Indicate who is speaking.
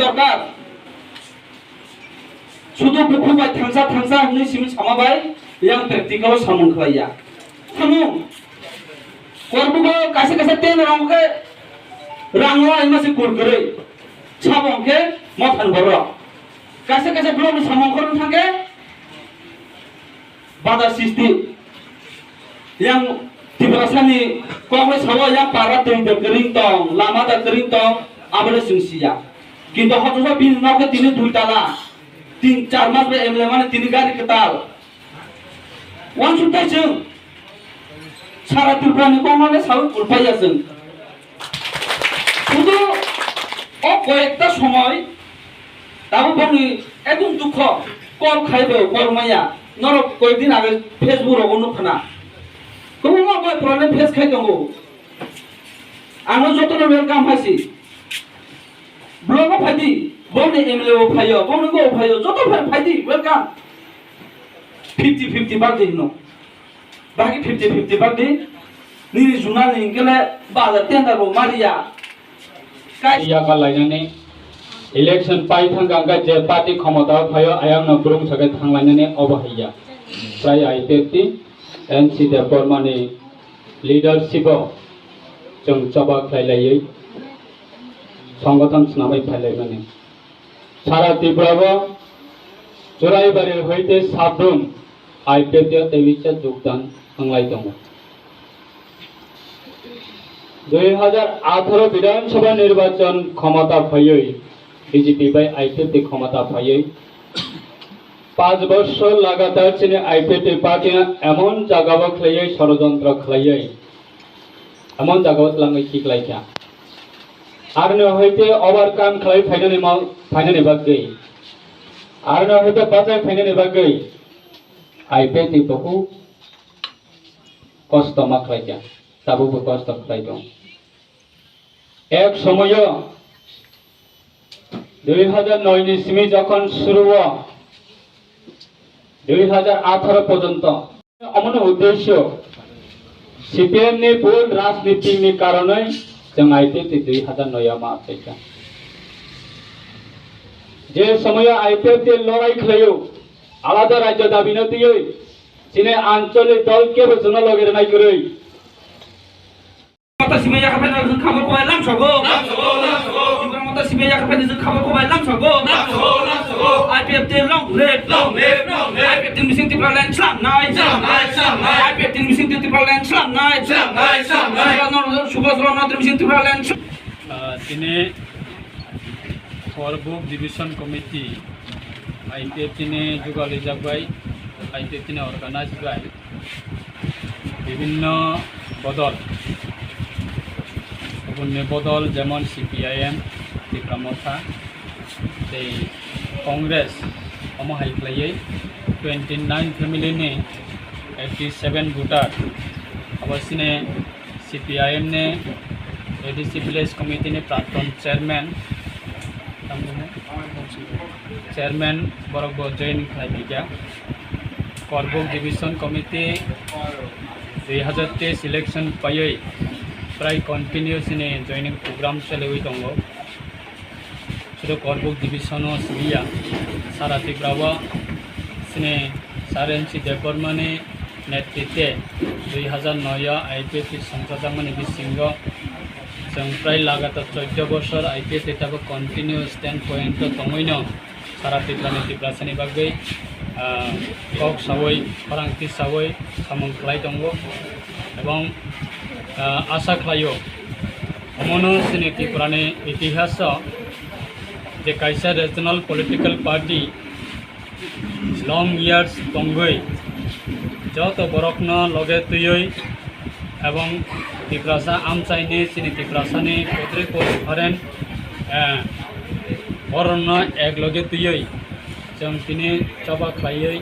Speaker 1: দরকার শুধু বুকুবাই থাংসা থাংসা হনি Simi সামাবাই yang practical সামন খাইয়া সামু করবুগো কাছে কাছে তেন রংকে রাংও আইমাসি কুরকরে সামংকে মাথান বড় কাছে কাছে ব্লক সামং করন থাকে বাধা সৃষ্টি yang diperasani kongres hawa yang para teng kering tong lama da kering tong abade sungsia কিন্তু হতসা বিল নকে তিনি দুই তালা 3-4 মাস এমলে মানে তিনি গাড়ি কেতাল ওয়ান সুতাইছেন সারা ত্রিপুরানি কমানে সাউ কুলপাইয়াছেন শুধু ও কয়েকটা সময় তাবো বনি একদম দুঃখ কল খাইবে কর্মাইয়া নরক কয়েকদিন আগে ফেসবুক অনুফানা কমো মা কয় প্রবলেম ফেস খাই দঙ্গো আনো যতন ওয়েলকাম হাসি ব্লগ ফাইদি বনে এমএলএ ও ফাইও বনে গো ফাইও যত ফাইদি ওয়েলকাম 50-50 বাদ দিন বাকি 50-50 বাদ দিন নিরি জুনাল নিগেলে বাজার টেন্ডার ও মারিয়া
Speaker 2: কাইয়া কালাইনানে ইলেকশন পাই থাঙ্গা যে পার্টি ক্ষমতা ফাইও আয়াংনা ব্রুং সাগে থাংলাইনানে অবহাইয়া প্রায় আইপেটি एनसी देवबर्मानि लिडारशिपआव जों सभा खालायै संगठन सुनामै फायलायमाने सारा त्रिपुरायाव जराइबारि हইতে साब्रुम आइपिएफआव तेविसे योगदान होलाय दङ 2018 विधानसभा निर्वाचन क्षमता फैयै बीजेपी बाय आइपिएफ क्षमता फैयै 5 বছর লাগাতার চিনে আইপিএফ পার্টি এমন জায়গাও খাইয়ে ষড়যন্ত্র খাইয়ে এমন জায়গাও লাঙ্গই ঠিকলাইকা আর ন হইতে ওভারকাম খাই ফাইনালি বাগৈ আর ন হইতে বাজায় ফাইনালি বাগৈ আইপিএফ বহু কষ্ট মাখাইকা তাবো কষ্ট খাই দं এক সময় 2009 नि সিমি যখন শুরু 2018 পর্যন্ত অমন উদ্দেশ্য সিপিএম नि ভুল রাজনীতিनि কারণে जों आइपिएफ 2009 मा आइका যে সময় आइपिएफ লড়াই খেলাयो আলাদা রাজ্য দাবি নতিयै চিনে আঞ্চলিক দলকে বচন লগের নাই কरै
Speaker 1: মাতা সিমেয়া খাফাইনা जों খাবার কবাই লামছগো মাতা সিমেয়া খাফাইনা जों খাবার কবাই লামছগো आइपिएफ তে লং লেট आइपिएफ তে মিসিং ত্রিপুরাল্যান্ড স্লাম নাই आइपिएफ তে মিসিং ত্রিপুরাল্যান্ড স্লাম নাই সুভাষচন্দ্র মিসিং ত্রিপুরাল্যান্ড
Speaker 2: দিনে করবুক ডিভিশন কমিটি आइपिएफ দিনে যুগালি জাগবাই आइपिएफ দিনে অর্গানাইজ বাই বিভিন্ন বদল বদল যেমন সিপিআইএম ত্রিপুরা এই कांग्रेस हाइफ्लायै 29 फैमिली ने 87 वोटर अवश्य सीपीआईएम ने एडीसी विलेज कमिटी ने प्राक्तन चेयरमैन बरक जॉइन खालामैया करबुक डिविजन कमिटी 2023 इलेक्शन पायै प्राय कन्टिन्यूस ने जॉइनिंग प्रोग्राम चलायै दङ शुद्ध करबुक डिविजन सिबिया सारा त्रिपुरा सिने सार एनसी देवबर्मानि नेतृत्वे 2009 आइपिएफ संसदमनि बिसिंग जों प्राय लगातार 14 बছর आइपिएफ एटाबो कन्टिन्यू स्टैंड पॉइंट दङैनो सारा त्रिपुरानि त्रिपुरासानि बागै कक सावै फारांथि सावै सामं खालाय दङ एवं आशा खालायो अमनो सिने त्रिपुरानि इतिहास जे कायसा रिजनल पॉलिटिकल पार्टी लंग इयर्स दंगै जत बरकन लगे तुयै एवं त्रिपुरासा आमचाइनि सिनि त्रिपुरासानि कोद्रे कोफारेन बरन एक लगे तुयै जों दिनै सभा खालायै